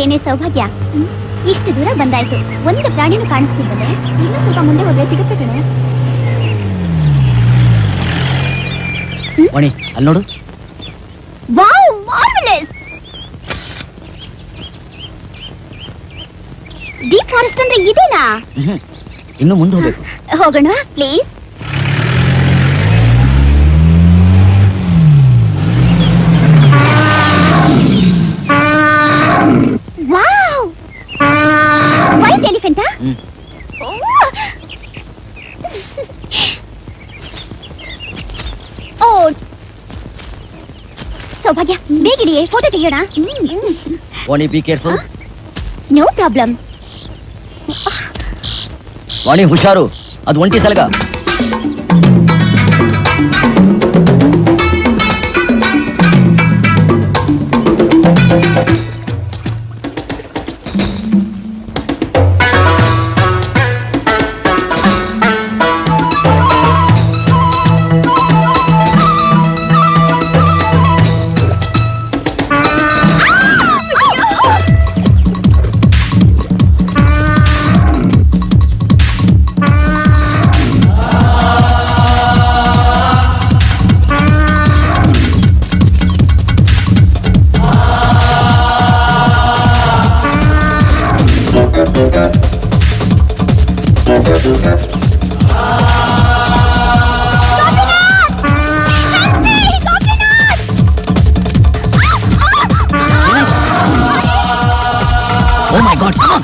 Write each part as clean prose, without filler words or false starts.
ಏನೇ ಸೌಭಾಗ್ಯ, ಇಷ್ಟು ದೂರ ಬಂದಾಯ್ತು, ಒಂದು ಪ್ರಾಣಿನೂ ಕಾಣಿಸ್ತಿಲ್ವೇ? ಇನ್ನೂ ಸ್ವಲ್ಪ ಮುಂದೆ ಹೋದ್ರೆ ಸಿಗುತ್ತೆ ಕಣೆ. ವಾಣಿ, ಅಲ್ಲಿ ನೋಡು. Wow, marvellous! ಡೀಪ್ ಫಾರೆಸ್ಟ್ ಅಂದ್ರೆ ಇದೇನಾ? ಇನ್ನು ಮುಂದೆ ಹೋಗ್ಬೇಕು. ಹೋಗೋಣ ಪ್ಲೀಸ್. ವಾವ್, ವೈಲ್ಡ್ ಎಲಿಫೆಂಟಾ? ಓ ಸೌಭಾಗ್ಯ, ಬೇಗಿದೆಯೇ? ಫೋಟೋ ತೆಗೆಯೋಣ. Vani, be careful. No problem. Vani, ಹುಷಾರು, ಅದು ಒಂಟಿ ಸಲಗ. Oh my God, come on!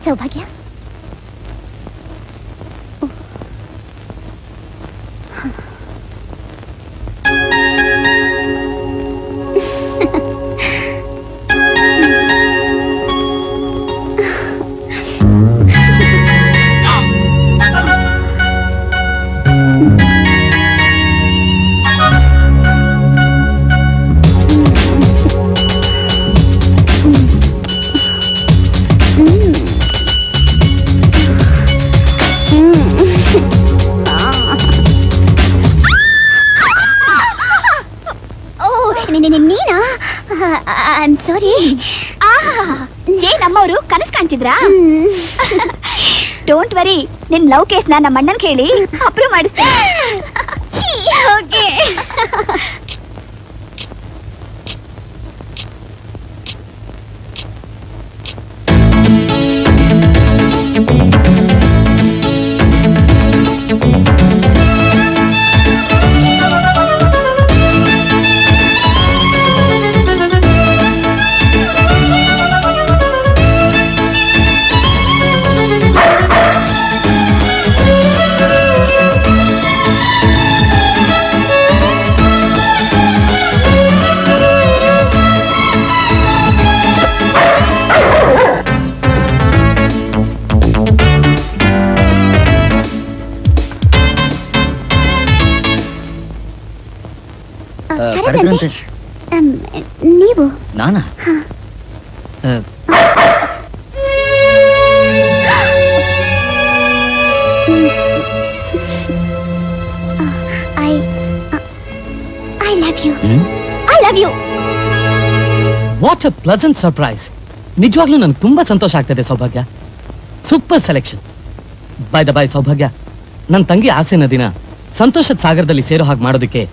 ಸೌಭಾಗ್ಯ, ನೀನಾ? I am sorry. ನಮ್ಮವರು ಕನಸು ಕಾಣ್ತಿದ್ರಾ? ಡೋಂಟ್ ವರಿ, ನಿನ್ ಲವ್ ಕೇಸ್ನ ನಮ್ಮ ಅಣ್ಣನ್ ಕೇಳಿ ಅಪ್ರೂವ್ ಮಾಡಿಸ್ತೀನಿ. ಓಕೆ. ನೀವು? ನಾನಾ? I love you. I love you. What a pleasant surprise. ನಿಜವಾಗ್ಲೂ ನನಗೆ ತುಂಬಾ ಸಂತೋಷ ಆಗ್ತದೆ ಸೌಭಾಗ್ಯ. Super selection. By the by ಸೌಭಾಗ್ಯ, ನನ್ನ ತಂಗಿ ಆಸೆನ ದಿನ ಸಂತೋಷದ ಸಾಗರದಲ್ಲಿ ಸೇರೋ ಹಾಗೆ ಮಾಡೋದಕ್ಕೆ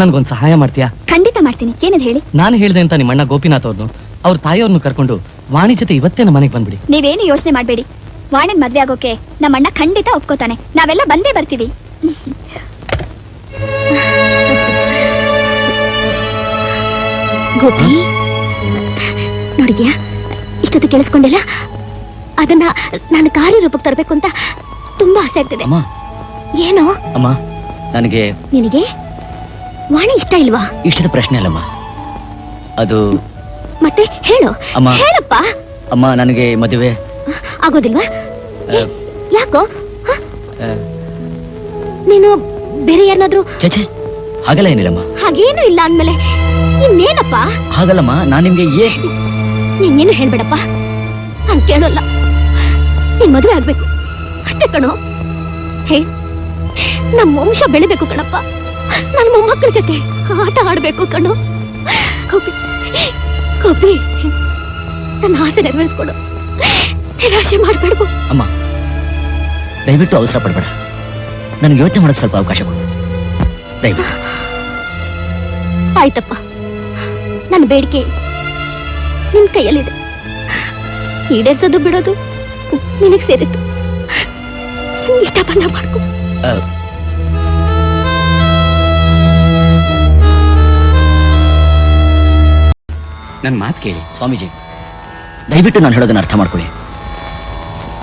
ನನ್ಗೊಂದು ಸಹಾಯ ಮಾಡ್ತೀಯಾ? ಖಂಡಿತ ಮಾಡ್ತೀನಿ. ಏನದು ಹೇಳಿ? ನಾನು ಹೇಳ್ದೆ ಅಂತ ನಿಮ್ಮ ಅಣ್ಣ ಗೋಪಿನಾಥ್ ಅವ್ರನ್ನು ಅವ್ರ ತಾಯಿಯವ್ರನ್ನು ಕರ್ಕೊಂಡು ವಾಣಿ ಜೊತೆ ಇವತ್ತೇ ನಮ್ಮ ಮನೆಗೆ ಬಂದ್ಬಿಡಿ. ನೀವೇನು ಯೋಚನೆ ಮಾಡಬೇಡಿ. ವಾಣಿನ್ ಮದ್ವೆ ಆಗೋಕೆ ನಮ್ಮ ಅಣ್ಣ ಖಂಡಿತ ಒಪ್ಕೋತಾನೆ. ನಾವೆಲ್ಲ ಬಂದೇ ಬರ್ತೀವಿ. ಗೋಪಿ ನೋಡಿದ್ಯಾ, ಇಷ್ಟೊತ್ತು ಕೇಳಿಸ್ಕೊಂಡಿಲ್ಲ. ಅದನ್ನ ನಾನು ಕಾರ್ಯರೂಪಕ್ಕೆ ತರಬೇಕು ಅಂತ ತುಂಬಾ ಆಸೆ ಆಗ್ತಿದೆ. ಅಮ್ಮ ಏನೋ ಅಮ್ಮ, ನನಗೆ ನಿನಗೆ ವಾಣಿ ಇಷ್ಟ ಇಲ್ವಾ? ಇಷ್ಟದ ಪ್ರಶ್ನೆ ಅಲ್ಲಮ್ಮ, ಅದು ಮತ್ತೆ ಹೇಳು. ಅಮ್ಮ. ಹೇಳಪ್ಪ. ಅಮ್ಮ, ನನಗೆ ಮದುವೆ ಆಗೋದಿಲ್ವಾ? ಆ, ಯಾಕೋ ಹ? ಆ, ನೀನು ಬೇರೆ ಯಾರನ್ನಾದ್ರೂ? ಛೆ ಹಾಗಲ್ಲ ಏನಿಲ್ಲಮ್ಮ. ಹಾಗೇನು ಇಲ್ಲ ಅಂದ್ಮೇಲೆ ಇನ್ನೇನಪ್ಪ? ಹಾಗಲ್ಲಮ್ಮ, ನಾನು ನಿಮ್ಗೆ ನೀನೇನು ಹೇಳ್ಬೇಡಪ್ಪ, ನಾನ್ ಕೇಳೋಲ್ಲ. ನೀನ್ ಮದುವೆ ಆಗ್ಬೇಕು ಅಷ್ಟೇ ಕಣೋ. ಹೇ, ನಮ್ಮ ವಂಶ ಬೆಳಿಬೇಕು ಕಣಪ್ಪ. ನನ್ನ ಮೊಮ್ಮಕ್ಕಳ ಜೊತೆ ಆಟ ಆಡ್ಬೇಕು ಕಣೋ. ಗೋಪಿ ಗೋಪಿ, ನನ್ನ ಆಸೆ ನೆರವೇರಿಸ್ಕೊಡು, ನಿರಾಶೆ ಮಾಡ್ಬೇಡ್ಬೋ. ಅಮ್ಮ, ದಯವಿಟ್ಟು ಅವಸರ ಪಡಬೇಡ, ನನಗೆ ಯೋಚನೆ ಮಾಡೋಕೆ ಸ್ವಲ್ಪ ಅವಕಾಶ ಕೊಡು ದಯವಿಟ್ಟು. ಆಯ್ತಪ್ಪ, ನನ್ನ ಬೇಡಿಕೆ ನಿನ್ ಕೈಯಲ್ಲಿದೆ. ಈಡೇರ್ಸೋದು ಬಿಡೋದು ನಿನಗ್ ಸೇರಿತ್ತು. ಇಷ್ಟ ಬಂದ ಮಾಡ್ಕೊ. ಆ, ನನ್ನ ಮಾತು ಕೇಳಿ ಸ್ವಾಮೀಜಿ, ದಯವಿಟ್ಟು ನಾನು ಹೇಳೋದನ್ನ ಅರ್ಥ ಮಾಡ್ಕೊಳ್ಳಿ.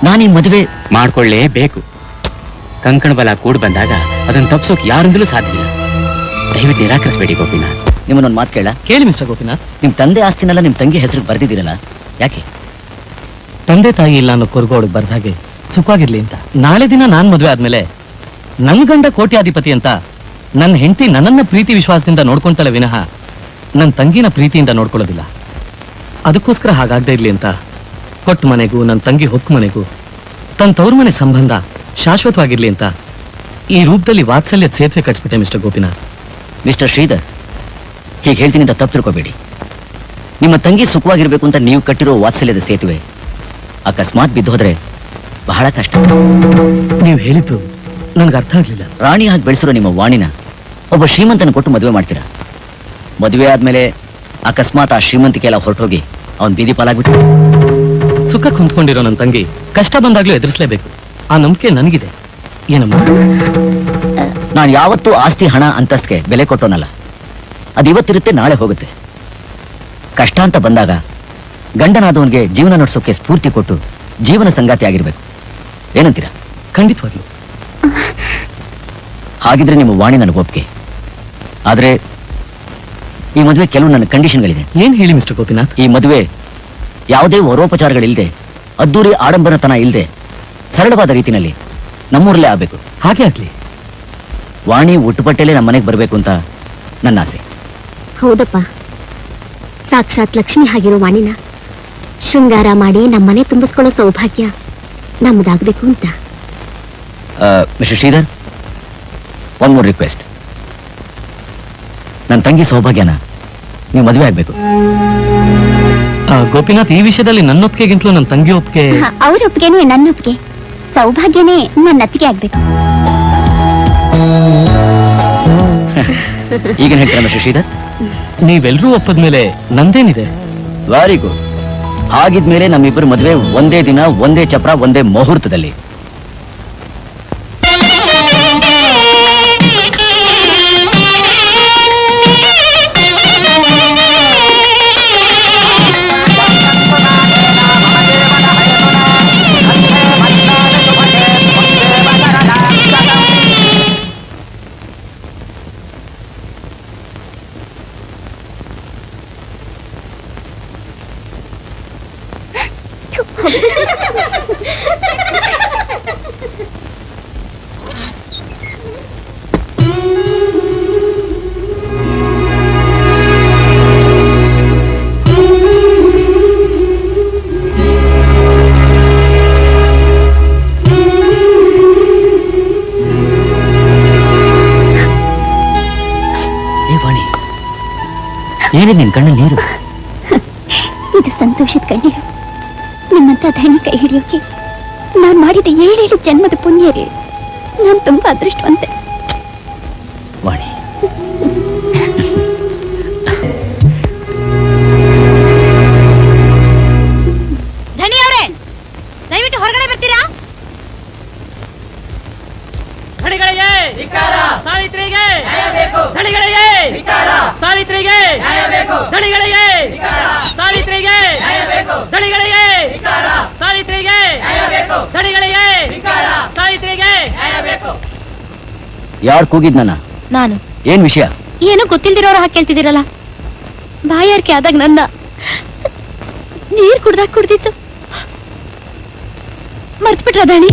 ನಾನು ಈ ಮದುವೆ ಮಾಡ್ಕೊಳ್ಳೇಬೇಕು. ಕಂಕಣ ಬಲ ಕೂಡ್ ಬಂದಾಗ ಅದನ್ನ ತಪ್ಸೋಕ್ ಯಾರಿಂದಲೂ ಸಾಧ್ಯವಿಲ್ಲ. ದಯವಿಟ್ಟು ನಿರಾಕರಿಸಬೇಡಿ ಗೋಪಿನಾಥ್. ನಿಮ್ಮನ್ನೊಂದು ಮಾತು ಕೇಳ. ಕೇಳಿ ಮಿಸ್ಟರ್ ಗೋಪಿನಾಥ್, ನಿಮ್ ತಂದೆ ಆಸ್ತಿನೆಲ್ಲ ನಿಮ್ ತಂಗಿ ಹೆಸರು ಬರ್ದಿದ್ದೀರಲ್ಲ, ಯಾಕೆ? ತಂದೆ ತಾಯಿ ಇಲ್ಲ ಅನ್ನೋ ಕೊರಗೋಡು ಬರ್ದ ಹಾಗೆ ಸುಖವಾಗಿರ್ಲಿ ಅಂತ. ನಾಳೆ ದಿನ ನಾನ್ ಮದ್ವೆ ಆದ್ಮೇಲೆ ನನ್ ಗಂಡ ಕೋಟ್ಯಾಧಿಪತಿ ಅಂತ ನನ್ನ ಹೆಂಡತಿ ನನ್ನನ್ನ ಪ್ರೀತಿ ವಿಶ್ವಾಸದಿಂದ ನೋಡ್ಕೊಂತಲ್ಲ ವಿನಃ ನನ್ನ ತಂಗಿನ ಪ್ರೀತಿಯಿಂದ ನೋಡ್ಕೊಳ್ಳೋದಿಲ್ಲ. ಅದಕ್ಕೋಸ್ಕರ ಹಾಗಾಗದೇ ಇರ್ಲಿ ಅಂತ ಕೊಟ್ಟ ಮನೆಗೂ ನನ್ನ ತಂಗಿ ಹೊಕ್ಕ ಮನೆಗೂ ತನ್ನ ತವ್ರ ಮನೆ ಸಂಬಂಧ ಶಾಶ್ವತವಾಗಿರ್ಲಿ ಅಂತ ಈ ರೂಪದಲ್ಲಿ ವಾತ್ಸಲ್ಯದ ಸೇತುವೆ ಕಟ್ಸ್ಬಿಟ್ಟೆ ಮಿಸ್ಟರ್ ಗೋಪಿನಾಥ್. ಮಿಸ್ಟರ್ ಶ್ರೀಧರ್, ಹೀಗೆ ಹೇಳ್ತೀನಿ ಅಂತ ತಪ್ಪು ತಿಳ್ಕೋಬೇಡಿ. ನಿಮ್ಮ ತಂಗಿ ಸುಖವಾಗಿರ್ಬೇಕು ಅಂತ ನೀವು ಕಟ್ಟಿರೋ ವಾತ್ಸಲ್ಯದ ಸೇತುವೆ ಅಕಸ್ಮಾತ್ ಬಿದ್ದು ಹೋದ್ರೆ ಬಹಳ ಕಷ್ಟ. ನೀವು ಹೇಳಿದ್ದು ನನ್ಗೆ ಅರ್ಥ ಆಗ್ಲಿಲ್ಲ. ರಾಣಿ ಹಾಗೆ ಬೆಳೆಸಿರೋ ನಿಮ್ಮ ವಾಣಿನ ಒಬ್ಬ ಶ್ರೀಮಂತನ ಕೊಟ್ಟು ಮದುವೆ ಮಾಡ್ತೀರಾ. ಮದುವೆ ಆದ್ಮೇಲೆ ಅಕಸ್ಮಾತ್ ಆ ಶ್ರೀಮಂತಿಕೆ ಎಲ್ಲ ಹೊರಟೋಗಿ ಅವನ್ ಬೀದಿ ಪಾಲಾಗ್ಬಿಟ್ಟು ಸುಖಕ್ಕೆ ಹೊಂದ್ಕೊಂಡಿರೋ ನನ್ನ ತಂಗಿ ಕಷ್ಟ ಬಂದಾಗ್ಲೂ ಎದುರಿಸಲೇಬೇಕು. ಆ ನಂಬಿಕೆ ನನಗಿದೆ. ಏನಮ್ಮ? ನಾನು ಯಾವತ್ತೂ ಆಸ್ತಿ ಹಣ ಅಂತಸ್ತಿಗೆ ಬೆಲೆ ಕೊಟ್ಟೋನಲ್ಲ. ಅದು ಇವತ್ತಿರುತ್ತೆ, ನಾಳೆ ಹೋಗುತ್ತೆ. ಕಷ್ಟ ಅಂತ ಬಂದಾಗ ಗಂಡನಾದವನಿಗೆ ಜೀವನ ನಡೆಸೋಕೆ ಸ್ಫೂರ್ತಿ ಕೊಟ್ಟು ಜೀವನ ಸಂಗಾತಿ ಆಗಿರ್ಬೇಕು. ಏನಂತೀರಾ? ಖಂಡಿತವಾಗ್ಲು. ಹಾಗಿದ್ರೆ ನಿಮ್ಮ ವಾಣಿ ನನಗೆ ಒಪ್ಪಿಗೆ. ಆದ್ರೆ ಈ ಮದುವೆ ಕೆಲವು ನನ್ನ ಕಂಡೀಷನ್ಗಳಿದೆ. ಏನ್ ಹೇಳಿ ಮಿಸ್ಟರ್ ಗೋಪಿನಾಥ್? ಈ ಮದುವೆ ಯಾವುದೇ ವರೋಪಚಾರಗಳಿಲ್ಲದೆ, ಅದ್ದೂರಿ ಆಡಂಬರತನ ಇಲ್ಲದೆ, ಸರಳವಾದ ರೀತಿನಲ್ಲಿ ನಮ್ಮೂರಲ್ಲೇ ಆಗ್ಬೇಕು. ಹಾಗೆ ಆಗ್ಲಿ. ವಾಣಿ ಉಟ್ಟುಪಟ್ಟೆಲೆ ನಮ್ಮ ಮನೆಗೆ ಬರಬೇಕು ಅಂತ ನನ್ನ ಆಸೆ. ಹೌದಪ್ಪ, ಸಾಕ್ಷಾತ್ ಲಕ್ಷ್ಮಿ ಆಗಿರೋ ವಾಣಿನ ಶೃಂಗಾರ ಮಾಡಿ ನಮ್ಮನೆ ತುಂಬಿಸ್ಕೊಳ್ಳೋ ಸೌಭಾಗ್ಯ ನಮ್ಮದಾಗಬೇಕು ಅಂತ. Mister Shridhar, one more request. ನನ್ನ ತಂಗಿ ಸೌಭಾಗ್ಯನ ನೀವು ಮದುವೆ ಆಗ್ಬೇಕು. ಗೋಪಿನಾಥ್, ಈ ವಿಷಯದಲ್ಲಿ ನನ್ನ ಒಪ್ಪಿಗೆಗಿಂತಲೂ ನನ್ನ ತಂಗಿ ಒಪ್ಪಿಗೆ. ಅವ್ರ ಒಪ್ಪಿಗೆನೇ ನನ್ನ ಒಪ್ಪಿಗೆ, ಸೌಭಾಗ್ಯನೇ ನನ್ನ ಅತ್ತಿಗೆ ಆಗ್ಬೇಕು. ಈಗ ಹೇಳ್ತೀರಾ ಮಿಸ್ಟರ್ ಶ್ರೀಧರ್? ನೀವೆಲ್ರೂ ಒಪ್ಪದ್ಮೇಲೆ ನಂದೇನಿದೆ? Very good. ಹಾಗಿದ್ಮೇಲೆ ನಮ್ಮಿಬ್ಬರು ಮದುವೆ ಒಂದೇ ದಿನ, ಒಂದೇ ಚಪ್ರ, ಒಂದೇ ಮುಹೂರ್ತದಲ್ಲಿ. ಏನೇ ನಿನ್ ಕಣ್ಣಲ್ಲಿ ನೀರು? ಇದು ಸಂತೋಷದ ಕಣ್ಣೀರು. ನಿಮ್ಮಂತ ಧಣಿ ಕೈ ಹಿಡಿಯೋಕೆ ನಾನ್ ಮಾಡಿದ 7 ಜನ್ಮದ ಪುಣ್ಯ ರೀ. ನಾನ್ ತುಂಬಾ ಅದೃಷ್ಟವಂತೆ. ವಾಣಿ, ಧಣಿ ಅವರೇ, ದಯವಿಟ್ಟು ಹೊರಗಡೆ ಬರ್ತೀರಾ? ಧಣಿಗಳಿಗೆ ಸಾವಿತ್ರಿಗೆ, ಧಣಿಗಳಿಗೆ ಸಾವಿತ್ರಿಗೆ, ದಣಿಗಳಿಗೆ ಸಾವಿತ್ರಿಗೆ ದಣಿಗಳಿಗೆ ಸಾವಿತ್ರಿಗೆ ದಣಿಗಳಿಗೆ ಸಾವಿತ್ರಿಗೆ. ಯಾರು ಕೂಗಿದ್ನನ್ನ? ನಾನು ಏನ್ ವಿಷಯ? ಏನೋ ಗೊತ್ತಿಲ್ದಿರೋರು ಹಾಕಿ ಕೇಳ್ತಿದ್ದೀರಲ್ಲ. ಬಾಯಾರಿಕೆ ಆದಾಗ ನನ್ನ ನೀರ್ ಕುಡ್ದಾಗ ಕುಡ್ದಿತ್ತು. ಮರ್ತ್ಬಿಟ್ರ ದಣಿ?